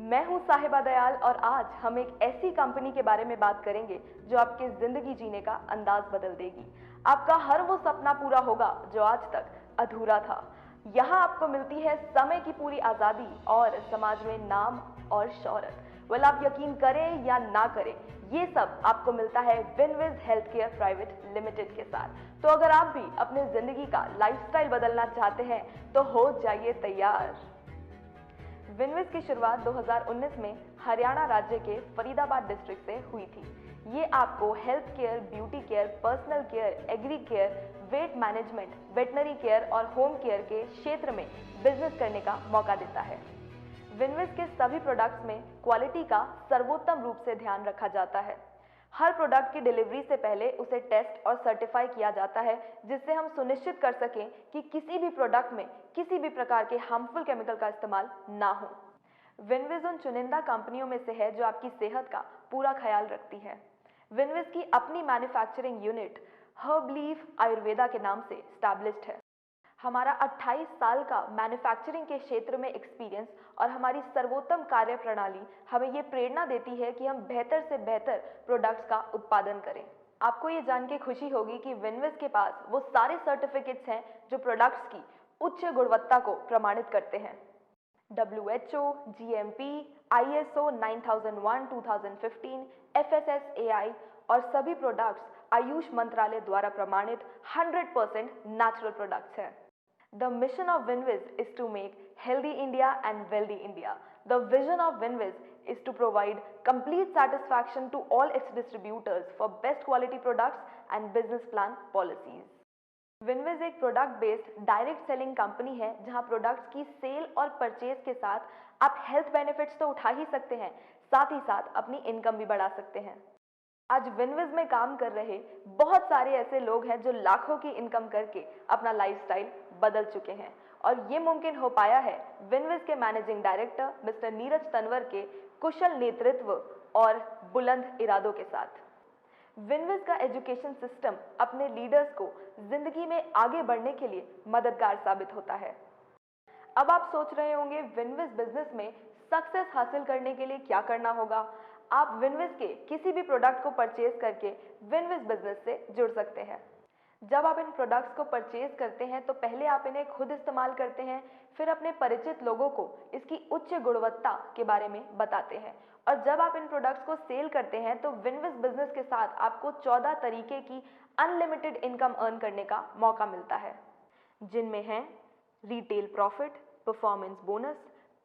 मैं हूं साहिबा दयाल और आज हम एक ऐसी कंपनी के बारे में बात करेंगे जो आपकी जिंदगी जीने का अंदाज बदल देगी। आपका हर वो सपना पूरा होगा जो आज तक अधूरा था। यहाँ आपको मिलती है समय की पूरी आजादी और समाज में नाम और शोहरत। आप यकीन करें या ना करें, ये सब आपको मिलता है विनविज हेल्थ केयर प्राइवेट लिमिटेड के साथ। तो अगर आप भी अपने जिंदगी का लाइफस्टाइल बदलना चाहते हैं तो हो जाइए तैयार। विनविज की शुरुआत 2019 में हरियाणा राज्य के फरीदाबाद डिस्ट्रिक्ट से हुई थी। ये आपको health care, beauty care, personal care, agri care, weight management, veterinary care और होम केयर के क्षेत्र में बिजनेस करने का मौका देता है। विनविज के सभी प्रोडक्ट्स में क्वालिटी का सर्वोत्तम रूप से ध्यान रखा जाता है। हर प्रोडक्ट की डिलीवरी से पहले उसे टेस्ट और सर्टिफाई किया जाता है, जिससे हम सुनिश्चित कर सकें कि किसी भी प्रोडक्ट में किसी भी प्रकार के हार्मफुल केमिकल का इस्तेमाल ना हो। विनविज उन चुनिंदा कंपनियों में से है जो आपकी सेहत का पूरा ख्याल रखती है। विनविज की अपनी मैन्युफैक्चरिंग यूनिट हर्बलीफ आयुर्वेदा के नाम से स्टैब्लिश्ड है। हमारा 28 साल का मैन्युफैक्चरिंग के क्षेत्र में एक्सपीरियंस और हमारी सर्वोत्तम कार्य प्रणाली हमें ये प्रेरणा देती है कि हम बेहतर से बेहतर प्रोडक्ट्स का उत्पादन करें। आपको ये जान के खुशी होगी कि विनविज के पास वो सारे सर्टिफिकेट्स हैं जो प्रोडक्ट्स की उच्च गुणवत्ता को प्रमाणित करते हैं। WHO, GMP, ISO 9001, 2015, FSSAI और सभी प्रोडक्ट्स आयुष मंत्रालय द्वारा प्रमाणित 100% नेचुरल प्रोडक्ट्स हैं। The mission of Winviz is to make healthy India and wealthy India. The vision of Winviz is to provide complete satisfaction to all its distributors for best quality products and business plan policies. विनविज एक product based direct selling company है जहां products की cell और purchase के साथ आप health benefits तो उठा ही सकते हैं, साथ ही साथ अपनी इनकम भी बढ़ा सकते हैं। आज विनविज में काम कर रहे बहुत सारे ऐसे लोग हैं जो लाखों की इनकम करके अपना लाइफस्टाइल बदल चुके हैं और ये मुमकिन हो पाया है विनविज के managing director mister Neeraj Tanwar के कुशल नेतृत्व और बुलंद इरादों के साथ। विनविज का एजुकेशन सिस्टम अपने लीडर्स को जिंदगी में आगे बढ़ने के लिए मददगार साबित होता है। अब आप सोच रहे होंगे विनविज बिजनेस में सक्सेस हासिल करने के लिए क्या करना होगा। आप विनविज के किसी भी प्रोडक्ट को परचेज करके विनविज बिजनेस से जुड़ सकते हैं। जब आप इन प्रोडक्ट्स को परचेज करते हैं तो पहले आप इन्हें खुद इस्तेमाल करते हैं, फिर अपने परिचित लोगों को इसकी उच्च गुणवत्ता के बारे में बताते हैं और जब आप इन प्रोडक्ट्स को सेल करते हैं तो विनविज बिजनेस के साथ आपको 14 तरीके की अनलिमिटेड इनकम अर्न करने का मौका मिलता है, जिनमें हैं retail profit, performance bonus,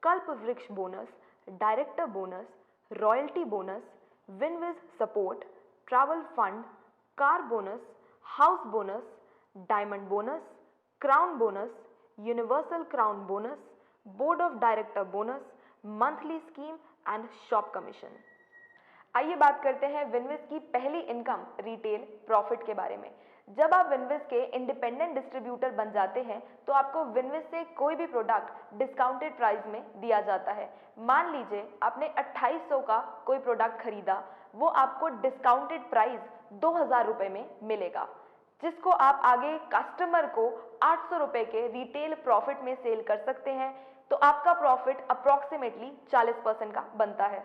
Kalp Vriksh bonus, director bonus, royalty bonus, Winwiz support, travel fund, car bonus, house bonus, diamond bonus, crown bonus, universal crown bonus, board of director bonus, monthly scheme and shop commission. आइए बात करते हैं विनविज की पहली income retail profit के बारे में। जब आप विनविज के इंडिपेंडेंट डिस्ट्रीब्यूटर बन जाते हैं तो आपको विनविज से कोई भी प्रोडक्ट डिस्काउंटेड प्राइस में दिया जाता है। मान लीजिए आपने 2800 का कोई प्रोडक्ट खरीदा, वो आपको डिस्काउंटेड प्राइस 2000 रुपए में मिलेगा, जिसको आप आगे कस्टमर को 800 रुपए के रिटेल प्रॉफिट में सेल कर सकते हैं। तो आपका प्रॉफिट अप्रोक्सीमेटली 40% का बनता है।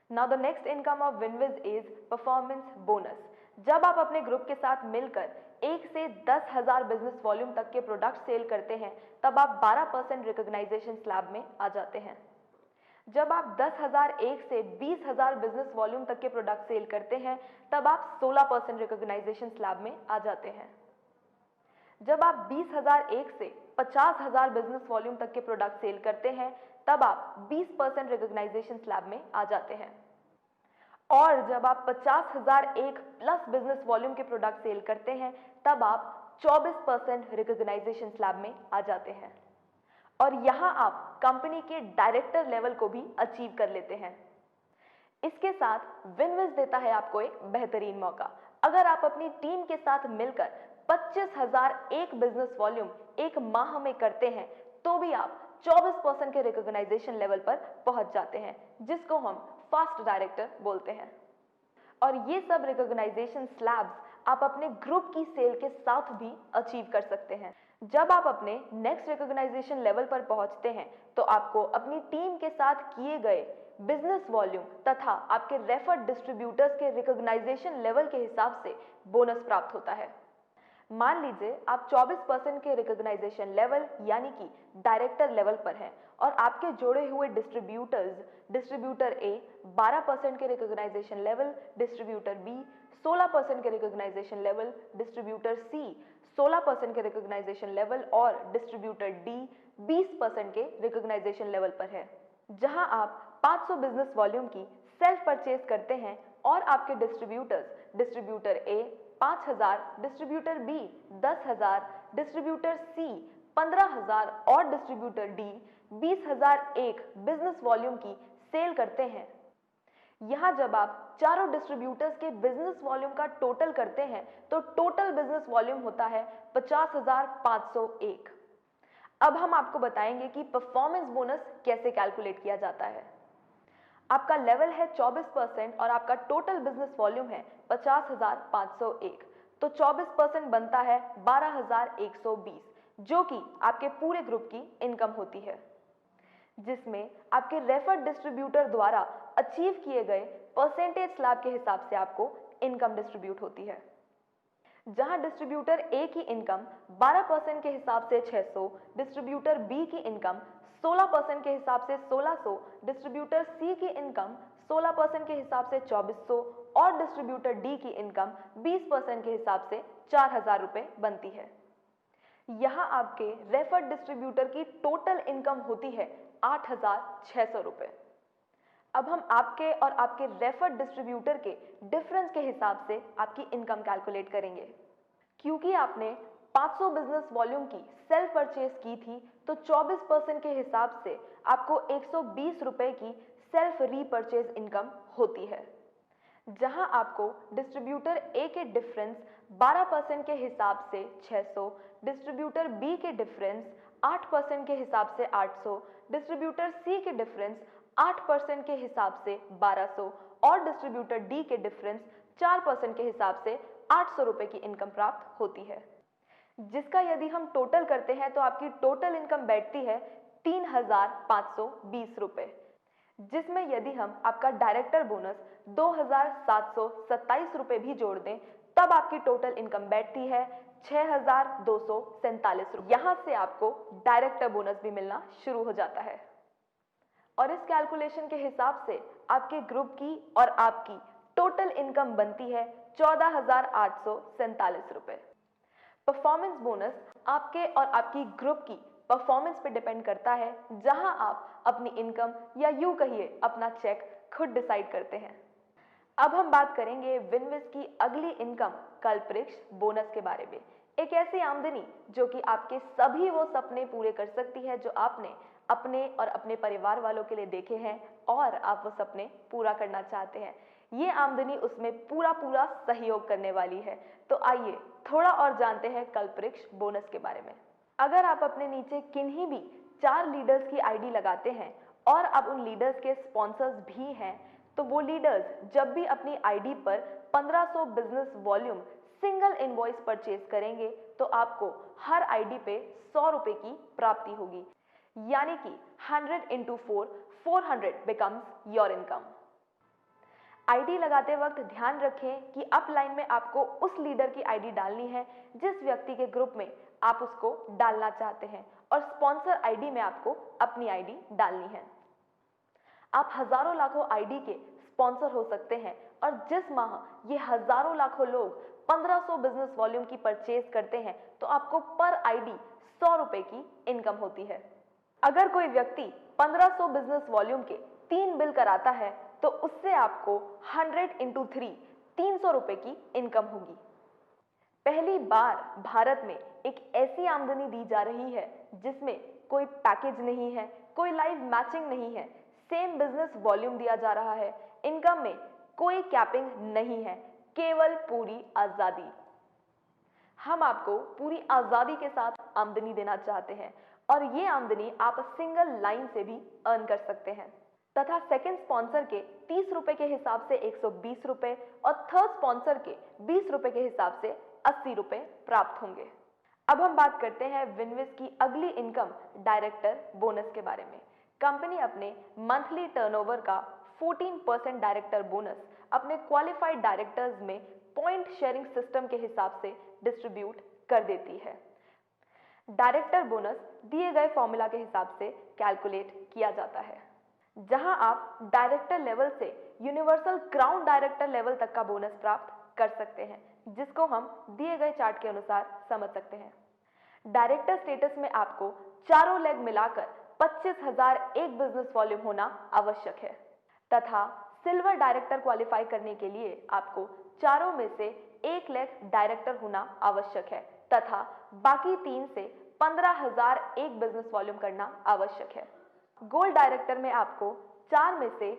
Now the next income of Winviz is performance bonus. जब आप अपने ग्रुप के साथ मिलकर 1 से 10,000 बिजनेस वॉल्यूम तक के प्रोडक्ट सेल करते हैं तब आप 12% रिकॉग्नाइजेशन स्लैब में आ जाते हैं। जब आप 10,000 1 से 20,000 बिजनेस वॉल्यूम तक के प्रोडक्ट सेल करते हैं तब आप 16% रिकॉग्नाइजेशन स्लैब में आ जाते हैं। जब आप 20,000 1 से 50,000 बिजनेस वॉल्यूम तक के प्रोडक्ट सेल करते हैं तब आप 20% रिकॉग्नाइजेशन स्लैब में आ जाते हैं। और जब आप 50,000 1 प्लस बिजनेस वॉल्यूम के प्रोडक्ट सेल करते हैं तब आप 24% रिकॉग्नाइजेशन स्लैब में आ जाते हैं और यहां आप कंपनी के डायरेक्टर लेवल को भी अचीव कर लेते हैं। इसके साथ विनविज देता है आपको एक बेहतरीन मौका। अगर आप अपनी टीम के साथ मिलकर 25,000 एक बिजनेस वॉल्यूम एक माह में करते हैं तो भी आप 24% के रिकॉग्नाइजेशन लेवल पर पहुंच जाते हैं, जिसको हम फास्ट डायरेक्टर बोलते हैं। और ये सब रिकॉग्नाइजेशन स्लैब्स आप अपने ग्रुप की सेल के साथ भी अचीव कर सकते हैं। जब आप अपने नेक्स्ट रिकॉग्नाइजेशन लेवल पर पहुंचते हैं तो आपको अपनी टीम के साथ किए गए बिजनेस वॉल्यूम तथा आपके रेफर्ड डिस्ट्रीब्यूटर्स के रिकॉग्नाइजेशन लेवल के हिसाब से बोनस प्राप्त होता है। मान लीजिए आप 24% के रिकॉग्नाइजेशन लेवल यानी कि डायरेक्टर लेवल पर हैं और आपके जोड़े हुए डिस्ट्रीब्यूटर ए 12% के रिकॉग्नाइजेशन लेवल, डिस्ट्रीब्यूटर बी 16% के रिकॉग्नाइजेशन लेवल, डिस्ट्रीब्यूटर सी 16% के रिकॉग्नाइजेशन लेवल और डिस्ट्रीब्यूटर डी 20% के रिकॉग्नाइजेशन लेवल पर है। जहां आप 500 बिजनेस वॉल्यूम की सेल्फ परचेज करते हैं और आपके डिस्ट्रीब्यूटर ए 5000, डिस्ट्रीब्यूटर बी 10,000, डिस्ट्रीब्यूटर सी 15,000 और डिस्ट्रीब्यूटर डी 20,001 बिजनेस वॉल्यूम की सेल करते हैं। यहां जब आप चारों डिस्ट्रीब्यूटर्स के बिजनेस वॉल्यूम का टोटल करते हैं तो टोटल बिजनेस वॉल्यूम होता है 50,501। अब हम आपको बताएंगे कि परफॉर्मेंस बोनस कैसे कैलकुलेट किया जाता है। आपका लेवल है 24% और आपका टोटल बिजनेस वॉल्यूम है 50,501, तो 24% बनता है 12,120, जो कि आपके पूरे ग्रुप की इनकम होती है, जिसमें आपके रेफर्ड डिस्ट्रीब्यूटर द्वारा अचीव किए गए परसेंटेज स्लैब के हिसाब से आपको इनकम डिस्ट्रीब्यूट होती है। जहां डिस्ट्रीब्यूटर ए की इनकम 12% के हिसाब से 600, डिस्ट्रीब्यूटर बी की इनकम 16% के हिसाब से 1600, डिस्ट्रीब्यूटर सी की इनकम 16% के हिसाब से 2400 और डिस्ट्रीब्यूटर डी की इनकम 20% के हिसाब से 4,000 रुपए बनती है। यहां आपके रेफर्ड डिस्ट्रीब्यूटर की टोटल इनकम होती है 8,600 रुपए। अब हम आपके और आपके रेफर्ड डिस्ट्रीब्यूटर के डिफरेंस के हिसाब से आपकी इनकम कैलकुलेट करेंगे। क्योंकि आपने 500 बिजनेस वॉल्यूम की सेल्फ परचेज की थी तो 24% के हिसाब से आपको 120 रुपए की सेल्फ रीपरचेज इनकम होती है। जहां आपको डिस्ट्रीब्यूटर ए के डिफरेंस 12% के हिसाब से 600, डिस्ट्रीब्यूटर बी के डिफरेंस 8% के हिसाब से 800, डिस्ट्रीब्यूटर सी के डिफरेंस 8% के हिसाब से 1200 और डिस्ट्रीब्यूटर डी के डिफरेंस 4% के हिसाब से 800 रुपए की इनकम प्राप्त होती है, जिसका यदि हम टोटल करते हैं तो आपकी टोटल इनकम बैठती है 3,520 रुपए, जिसमें यदि हम आपका डायरेक्टर बोनस 2,727 रुपए भी जोड़ दें तब आपकी टोटल इनकम बैठती है 6,247 रुपए। यहां से आपको डायरेक्टर बोनस भी मिलना शुरू हो जाता है और इस कैलकुलेशन के हिसाब से आपके ग्रुप की और आपकी टोटल इनकम बनती है 14,847 रुपए। परफॉर्मेंस बोनस आपके और आपकी ग्रुप की परफॉर्मेंस पे डिपेंड करता है, जहां आप अपनी इनकम या यूं कहिए अपना चेक खुद डिसाइड करते हैं। अब हम बात करेंगे विनविज की अगली इनकम कल्पवृक्ष बोनस के बारे में। एक ऐसी आमदनी जो कि आपके सभी वो सपने पूरे कर सकती है जो आपने अपने और अपने परिवार वालों के लिए देखे हैं और आप वो सपने पूरा करना चाहते हैं। ये आमदनी उसमें पूरा सहयोग करने वाली है। तो आइए थोड़ा और जानते हैं कल्पवृक्ष बोनस के बारे में। अगर आप अपने नीचे किन्हीं भी 4 लीडर्स की आईडी लगाते हैं और आप उन लीडर्स के स्पॉन्सर्स भी हैं, तो वो लीडर्स जब भी अपनी आईडी पर 1500 business volume single invoice purchase करेंगे तो आपको हर आईडी पे 100 रुपए की प्राप्ति होगी, यानी कि 100 into 4, 400 becomes your income। ID लगाते वक्त ध्यान रखें कि अप लाइन में आपको उस लीडर की आईडी डालनी है जिस व्यक्ति के ग्रुप में आप उसको डालना चाहते हैं और स्पॉन्सर आईडी में आपको अपनी आईडी डालनी है। आप हजारों लाखों आईडी के स्पॉन्सर हो सकते हैं और जिस माह ये हजारों लाखों लोग 1500 बिजनेस वॉल्यूम की परचेज करते हैं तो आपको पर आईडी 100 रुपए की इनकम होती है। अगर कोई व्यक्ति 1500 बिजनेस वॉल्यूम के 3 बिल कराता है तो उससे आपको 100 into 3, 300 रुपए की इनकम होगी। पहली बार भारत में एक ऐसी आमदनी दी जा रही है जिसमें कोई पैकेज नहीं है, कोई लाइव मैचिंग नहीं है, सेम बिजनेस वॉल्यूम दिया जा रहा है, इनकम में कोई कैपिंग नहीं है, केवल पूरी आजादी। हम आपको पूरी आजादी के साथ आमदनी देना चाहते हैं और ये आमदनी आप सिंगल लाइन से भी अर्न कर सकते हैं तथा सेकंड स्पॉन्सर के 30 रुपए के हिसाब से 120 रुपए और थर्ड स्पॉन्सर के 20 रुपए के हिसाब से 80 रुपए प्राप्त होंगे। अब हम बात करते हैं विनविस की अगली इनकम डायरेक्टर बोनस के बारे में। कंपनी अपने मंथली टर्नओवर का 14% डायरेक्टर बोनस अपने क्वालिफाइड डायरेक्टर्स में पॉइंट शेयरिंग सिस्टम के हिसाब से डिस्ट्रीब्यूट कर देती है। डायरेक्टर बोनस दिए गए फॉर्मूला के हिसाब से कैलकुलेट किया जाता है, जहां आप डायरेक्टर लेवल से यूनिवर्सल क्राउन डायरेक्टर लेवल तक का बोनस प्राप्त कर सकते हैं, जिसको हम दिए गए चार्ट के अनुसार समझ सकते हैं। डायरेक्टर स्टेटस में आपको चारों लेग मिलाकर 25,000 एक बिजनेस वॉल्यूम होना आवश्यक है तथा सिल्वर डायरेक्टर क्वालिफाई करने के लिए आपको चारों में से एक लेग डायरेक्टर होना आवश्यक है तथा बाकी 3 से 15,000 एक बिजनेस वॉल्यूम करना आवश्यक है। गोल्ड डायरेक्टर में आपको 4 में से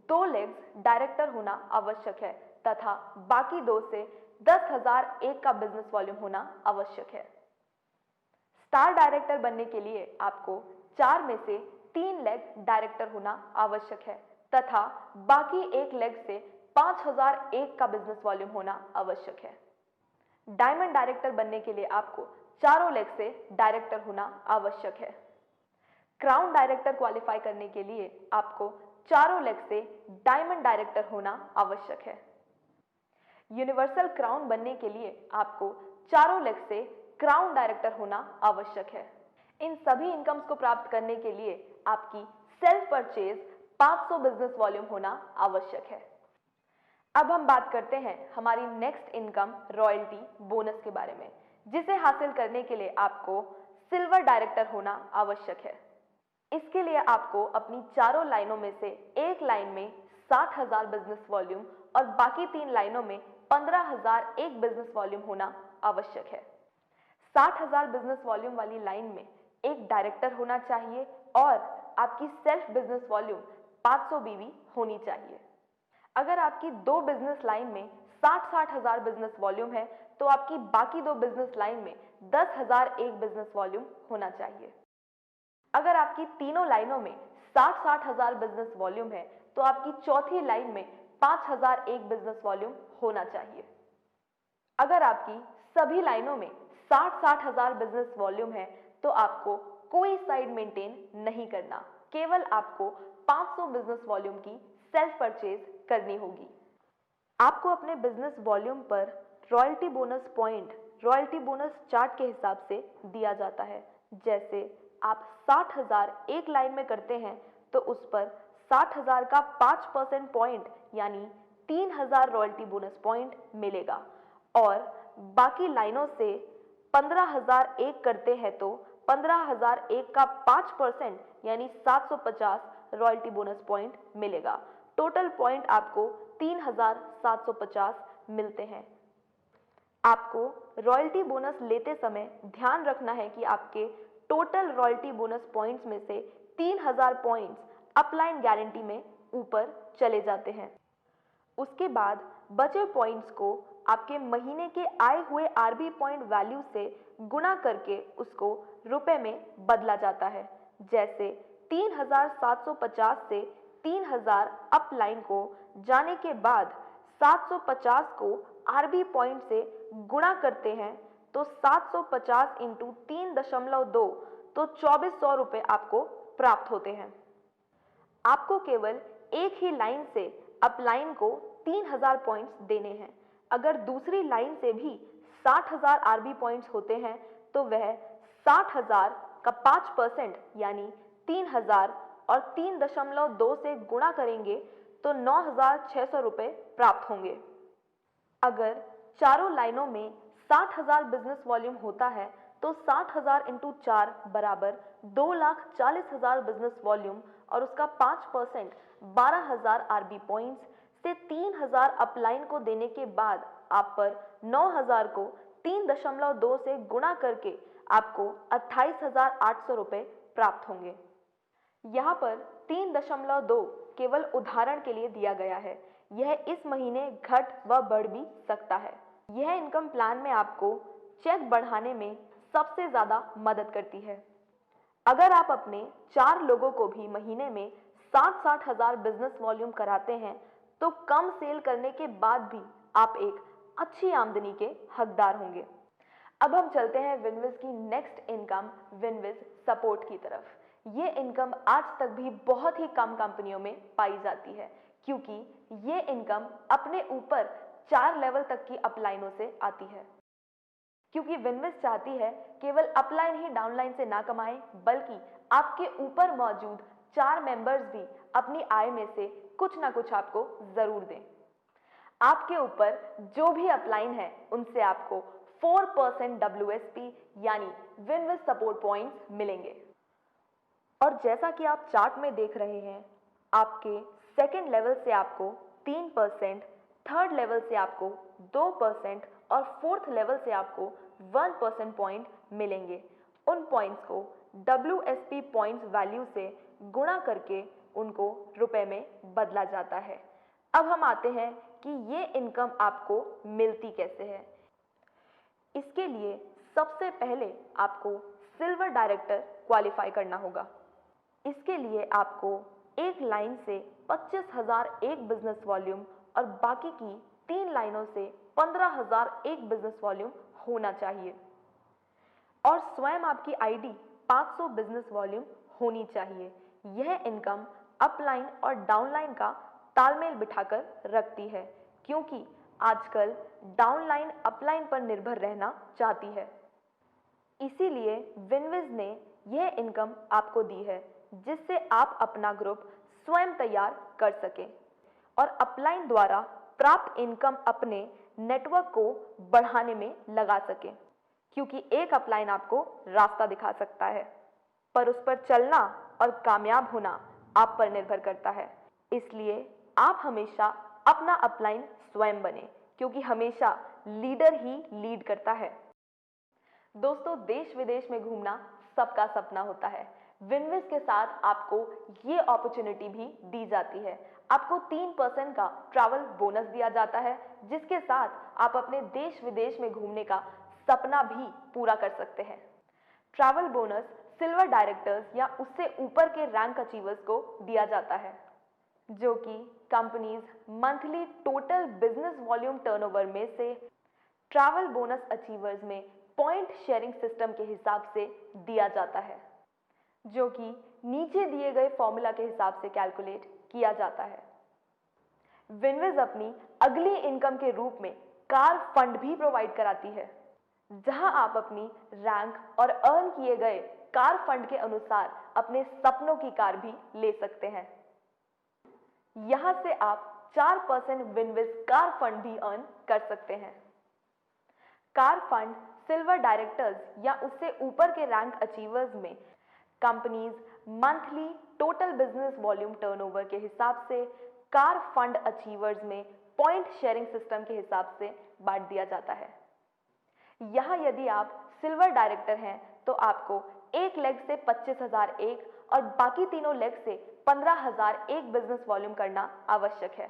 2 लेग्स डायरेक्टर होना आवश्यक है तथा बाकी 2 से 10,000 एक का बिजनेस वॉल्यूम होना आवश्यक है। स्टार डायरेक्टर बनने के लिए आपको 4 में से 3 लेग डायरेक्टर होना आवश्यक है तथा बाकी एक लेग से 5,000 एक का बिजनेस वॉल्यूम होना आवश्यक है। डायमंड डायरेक्टर बनने के लिए आपको चारों लेग से डायरेक्टर होना आवश्यक है। क्राउन डायरेक्टर क्वालिफाई करने के लिए आपको चारों लेग से डायमंड डायरेक्टर होना आवश्यक है। यूनिवर्सल क्राउन बनने के लिए आपको चारों लेग से क्राउन डायरेक्टर होना आवश्यक है। इन सभी इनकम्स को प्राप्त करने के लिए आपकी सेल्फ परचेज 500 बिजनेस वॉल्यूम होना आवश्यक है। अब हम बात करते हैं हमारी नेक्स्ट इनकम रॉयल्टी बोनस के बारे में, जिसे हासिल करने के लिए आपको सिल्वर डायरेक्टर होना आवश्यक है। इसके लिए आपको अपनी चारों लाइनों में से एक लाइन में 60,000 बिजनेस वॉल्यूम और बाकी 3 लाइनों में 15,000 एक बिजनेस वॉल्यूम होना आवश्यक है। 60,000 बिजनेस वॉल्यूम वाली लाइन में एक डायरेक्टर होना चाहिए और आपकी सेल्फ बिजनेस वॉल्यूम 500 बीवी होनी चाहिए। अगर आपकी 2 बिजनेस लाइन में 60,000 बिजनेस वॉल्यूम है तो आपकी बाकी 2 बिजनेस लाइन में 10,000 एक बिजनेस वॉल्यूम होना चाहिए। अगर आपकी तीनों लाइनों में 60,000 बिजनेस वॉल्यूम है तो आपकी चौथी लाइन में 5,000 एक बिजनेस वॉल्यूम होना चाहिए। अगर आपकी सभी लाइनों में 60,000 बिजनेस वॉल्यूम है तो आपको कोई साइड मेंटेन नहीं करना, केवल आपको 500 बिजनेस वॉल्यूम की सेल्फ परचेज करनी होगी। आपको अपने बिजनेस वॉल्यूम पर royalty bonus point royalty bonus chart के हिसाब से दिया जाता है। जैसे आप 60,000 एक लाइन में करते हैं तो उस पर 60,000 का 5% पॉइंट यानी 3,000 रॉयल्टी बोनस पॉइंट मिलेगा और बाकी लाइनों से 15,000 एक करते हैं तो 15,000 एक का 5% यानी 750 रॉयल्टी बोनस पॉइंट मिलेगा। टोटल पॉइंट आपको 3,750 मिलते हैं। आपको रॉयल्टी बोनस लेते समय ध्यान रखना है कि आपके टोटल रॉयल्टी बोनस पॉइंट्स में से 3,000 पॉइंट्स अपलाइन गारंटी में ऊपर चले जाते हैं। उसके बाद बचे पॉइंट्स को आपके महीने के आए हुए आरबी पॉइंट वैल्यू से गुणा करके उसको रुपए में बदला जाता है। जैसे 3,750 से 3,000 अपलाइन को जाने के बाद 750 को आरबी पॉइंट से गुणा करते हैं तो 750 इंटू 3.2 तो 2400 रुपये आपको प्राप्त होते हैं। आपको केवल एक ही लाइन से अपलाइन को 3,000 पॉइंट्स देने हैं। अगर दूसरी लाइन से भी 60,000 आरबी पॉइंट्स होते हैं तो वह 60,000 का 5% यानी 3,000 और 3.2 से गुणा करेंगे तो 9,600 रुपये प्राप्त होंगे। अगर चारों लाइनों में 60,000 बिजनेस वॉल्यूम होता है तो 60,000 इंटू 4 बराबर 2,40,000 बिजनेस वॉल्यूम और उसका 5% 12,000 आरबी पॉइंट्स से 3,000 अपलाइन को देने के बाद आप पर 9,000 को 3.2 से गुणा करके आपको 28,800 रुपये प्राप्त होंगे। यहाँ पर 3.2 केवल उदाहरण के लिए दिया गया है, यह इस महीने घट व बढ़ भी सकता है। यह इनकम प्लान में आपको चेक बढ़ाने में सबसे ज़्यादा मदद करती है। अगर आप अपने 4 लोगों को भी महीने में 60,000 बिजनेस वॉल्यूम कराते हैं तो कम सेल करने के बाद भी आप एक अच्छी आमदनी के हकदार होंगे। अब हम चलते हैं विनविज की नेक्स्ट इनकम विनविज सपोर्ट की तरफ। ये इनकम आज तक भी बहुत ही कम कंपनियों में पाई जाती है, क्योंकि ये इनकम अपने ऊपर 4 लेवल तक की अपलाइनों से आती है। क्योंकि विनविज चाहती है केवल अपलाइन ही डाउनलाइन से ना कमाए, बल्कि आपके ऊपर मौजूद 4 मेंबर्स भी अपनी आय में से कुछ ना कुछ आपको जरूर दें। आपके ऊपर जो भी अपलाइन है उनसे आपको 4% WSP यानी विनविज सपोर्ट पॉइंट्स मिलेंगे। और जैसा कि आप चार्ट में देख रहे हैं, आपके सेकंड लेवल से आपको 3%, थर्ड लेवल से आपको 2% और फोर्थ लेवल से आपको 1% पॉइंट मिलेंगे। उन पॉइंट्स को WSP पॉइंट्स वैल्यू से गुणा करके उनको रुपए में बदला जाता है। अब हम आते हैं कि ये इनकम आपको मिलती कैसे है। इसके लिए सबसे पहले आपको सिल्वर डायरेक्टर क्वालिफाई करना होगा। इसके लिए आपको एक लाइन से 25,000 एक बिजनेस वॉल्यूम और बाकी की 3 लाइनों से 15,000 एक बिजनेस वॉल्यूम होना चाहिए। और स्वयं आपकी आईडी 500 बिजनेस वॉल्यूम होनी चाहिए। यह इनकम अपलाइन और डाउनलाइन का तालमेल बिठाकर रखती है, क्योंकि आजकल डाउनलाइन अपलाइन पर निर्भर रहना चाहती है। इसीलिए विनविज ने यह इनकम आपको दी है, जिससे आप अपना ग्रुप स्वयं तैयार कर सकें और अपलाइन द्वारा प्राप्त इनकम अपने नेटवर्क को बढ़ाने में लगा सकें। क्योंकि एक अपलाइन आपको रास्ता दिखा सकता है, पर उस पर चलना और कामयाब होना आप पर निर्भर करता है। इसलिए आप हमेशा अपना अपलाइन स्वयं बने, क्योंकि हमेशा लीडर ही लीड करता है। दोस्तों, देश विदेश में घूमना सबका सपना होता है। विनविज के साथ आपको ये अपॉर्चुनिटी भी दी जाती है। आपको 3% का ट्रैवल बोनस दिया जाता है, जिसके साथ आप अपने देश विदेश में घूमने का सपना भी पूरा कर सकते हैं। ट्रैवल बोनस सिल्वर डायरेक्टर्स या उससे ऊपर के रैंक अचीवर्स को दिया जाता है, जो कि companies monthly total business volume turnover में से ट्रैवल बोनस अचीवर्स में पॉइंट शेयरिंग सिस्टम के हिसाब से दिया जाता है, जो कि नीचे दिए गए फॉर्मूला के हिसाब से कैलकुलेट किया जाता है। विनविज अपनी अगली इनकम के रूप में कार फंड भी प्रोवाइड कराती है, जहां आप अपनी रैंक और अर्न किए गए कार फंड के अनुसार अपने सपनों की कार भी ले सकते हैं। यहां से आप 4% विनविज कार फंड भी अर्न कर सकते हैं। कार फंड सिल्वर डायरेक्टर्स या उससे ऊपर के रैंक अचीवर्स में companies monthly total business volume turnover के हिसाब से कार फंड अचीवर्स में पॉइंट शेयरिंग सिस्टम के हिसाब से बांट दिया जाता है। यहां यदि आप सिल्वर डायरेक्टर हैं तो आपको एक लेग से 25,000 एक और बाकी तीनों लेग से 15,000 एक बिजनेस वॉल्यूम करना आवश्यक है।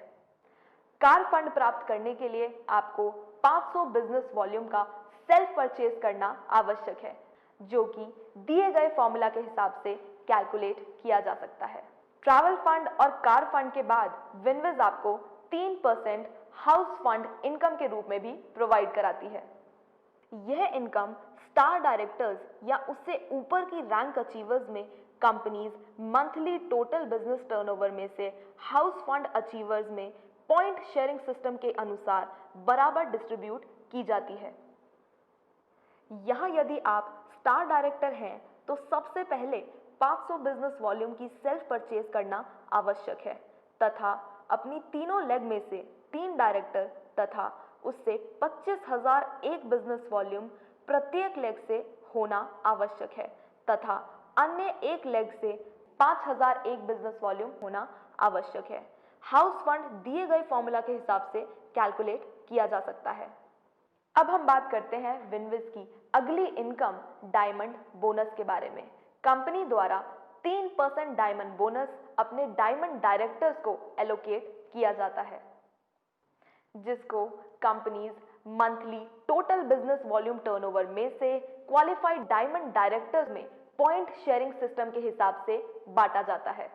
कार फंड प्राप्त करने के लिए आपको 500 बिजनेस वॉल्यूम का सेल्फ परचेज करना आवश्यक है, जो कि दिए गए फॉर्मूला के हिसाब से कैलकुलेट किया जा सकता है। ट्रैवल फंड और कार फंड के बाद विनविज आपको 3% हाउस फंड इनकम के रूप में भी प्रोवाइड कराती है। यह इनकम स्टार डायरेक्टर्स या उससे ऊपर की रैंक अचीवर्स में companies monthly total business turnover में से हाउस फंड अचीवर्स में पॉइंट शेयरिंग सिस्टम के अनुसार बराबर डिस्ट्रीब्यूट की जाती है। यहां यदि आप स्टार डायरेक्टर हैं तो सबसे पहले 500 बिजनेस वॉल्यूम की सेल्फ परचेज करना आवश्यक है तथा अपनी तीनों लेग में से 3 डायरेक्टर तथा उससे 25,000 एक बिजनेस वॉल्यूम प्रत्येक लेग से होना आवश्यक है तथा अन्य एक लेग से 5,000 एक बिजनेस वॉल्यूम होना आवश्यक है। हाउस फंड दिए गए फॉर्मूला के हिसाब से कैलकुलेट किया जा सकता है। अब हम बात करते हैं विनविज की अगली इनकम डायमंड बोनस के बारे में। कंपनी द्वारा 3% डायमंड बोनस अपने डायमंड डायरेक्टर्स को एलोकेट किया जाता है, जिसको companies monthly total business volume turnover में से क्वालिफाइड डायमंड डायरेक्टर्स में पॉइंट शेयरिंग सिस्टम के हिसाब से बांटा जाता है।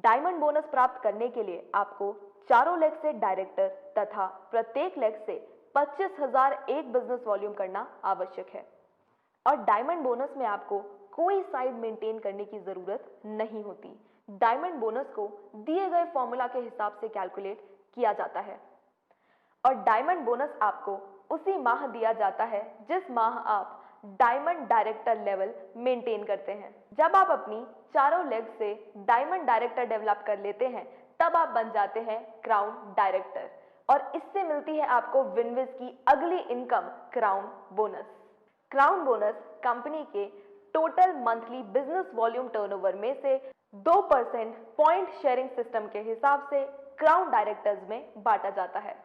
डायमंड बोनस प्राप्त करने के लिए आपको चारों लेग से डायरेक्टर तथा प्रत्येक लेग से 25,000 एक बिजनेस वॉल्यूम करना आवश्यक है। और डायमंड बोनस में आपको कोई साइड मेंटेन करने की जरूरत नहीं होती। डायमंड बोनस को दिए गए फॉर्मूला के हिसाब से कैलकुलेट किया जाता है और डायमंड बोनस आपको उसी माह दिया जाता है जिस माह आप डायमंड डायरेक्टर लेवल मेंटेन करते हैं। जब आप अपनी चारों लेग से डायमंड डायरेक्टर डेवलप कर लेते हैं तब आप बन जाते हैं क्राउन डायरेक्टर और इससे मिलती है आपको विनविज की अगली income crown bonus. Crown bonus company के total monthly business volume turnover में से 2% पॉइंट शेयरिंग सिस्टम के हिसाब से क्राउन डायरेक्टर्स में बांटा जाता है।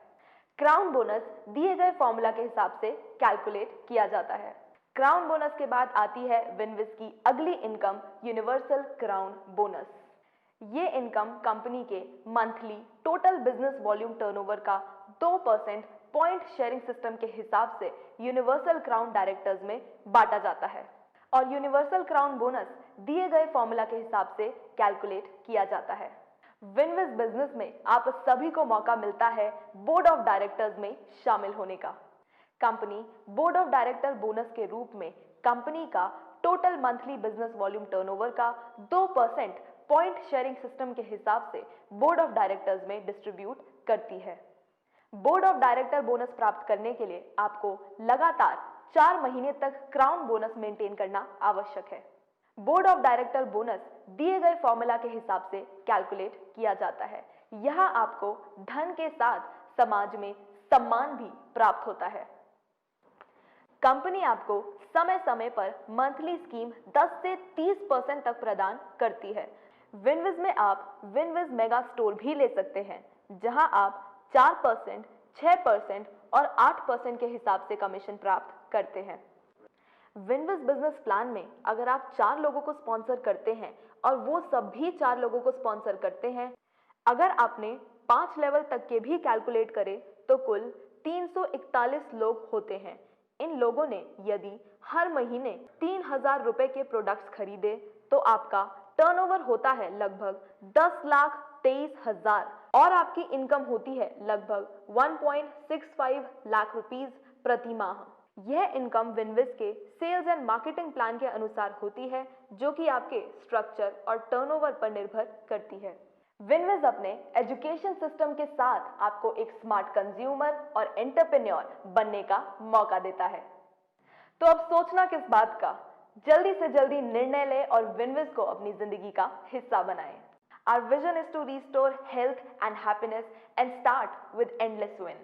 क्राउन बोनस दिए गए फॉर्मूला के हिसाब से कैलकुलेट किया जाता है। क्राउन बोनस के बाद आती है विनविज की अगली इनकम यूनिवर्सल क्राउन बोनस। ये इनकम कंपनी के monthly total business volume turnover का 2% पॉइंट शेयरिंग सिस्टम के हिसाब से यूनिवर्सल क्राउन डायरेक्टर्स में बांटा जाता है और यूनिवर्सल क्राउन बोनस दिए गए फॉर्मूला के हिसाब से कैलकुलेट किया जाता है। विनविज बिजनेस में आप सभी को मौका मिलता है बोर्ड ऑफ डायरेक्टर्स में शामिल होने का। Company board of director bonus के रूप में कंपनी का total monthly business volume turnover का 2% पॉइंट शेयरिंग सिस्टम के हिसाब से बोर्ड ऑफ डायरेक्टर्स में डिस्ट्रीब्यूट करती है। बोर्ड ऑफ डायरेक्टर बोनस प्राप्त करने के लिए आपको लगातार 4 महीने तक क्राउन बोनस मेंटेन करना आवश्यक है। बोर्ड ऑफ डायरेक्टर बोनस दिए गए फॉर्मूला के हिसाब से कैलकुलेट किया जाता है। यहां आपको धन के साथ समाज में सम्मान भी प्राप्त होता है। कंपनी आपको समय समय पर मंथली स्कीम 10 से 30% तक प्रदान करती है। विनविज में आप विनविज मेगा स्टोर भी ले सकते हैं जहां आप 4%, 6% और 8% के हिसाब से कमीशन प्राप्त करते हैं। विनविज बिजनेस प्लान में अगर आप 4 लोगों को स्पॉन्सर करते हैं और वो सभी 4 लोगों को स्पॉन्सर करते हैं, अगर आपने 5 लेवल तक के भी कैलकुलेट करें तो कुल 341 लोग होते हैं। इन लोगों ने यदि हर महीने 3,000 रुपए के प्रोडक्ट्स खरीदे तो आपका टर्नओवर होता है लगभग 10,23,000 और आपकी इनकम होती है लगभग 1.65 लाख रुपीस प्रति माह। यह इनकम विनविज के सेल्स एंड मार्केटिंग प्लान के अनुसार होती है जो कि आपके स्ट्रक्चर और टर्नओवर पर निर्भर करती है। विनविज अपने एजुकेशन सिस्टम के साथ आपको एक स्मार्ट कंज्यूमर और एंटरप्रेन्योर बनने का मौका देता है। तो अब सोचना किस बात का, जल्दी से जल्दी निर्णय लें और विनविज को अपनी जिंदगी का हिस्सा बनाएं। Our vision is to restore health and happiness and start with endless win.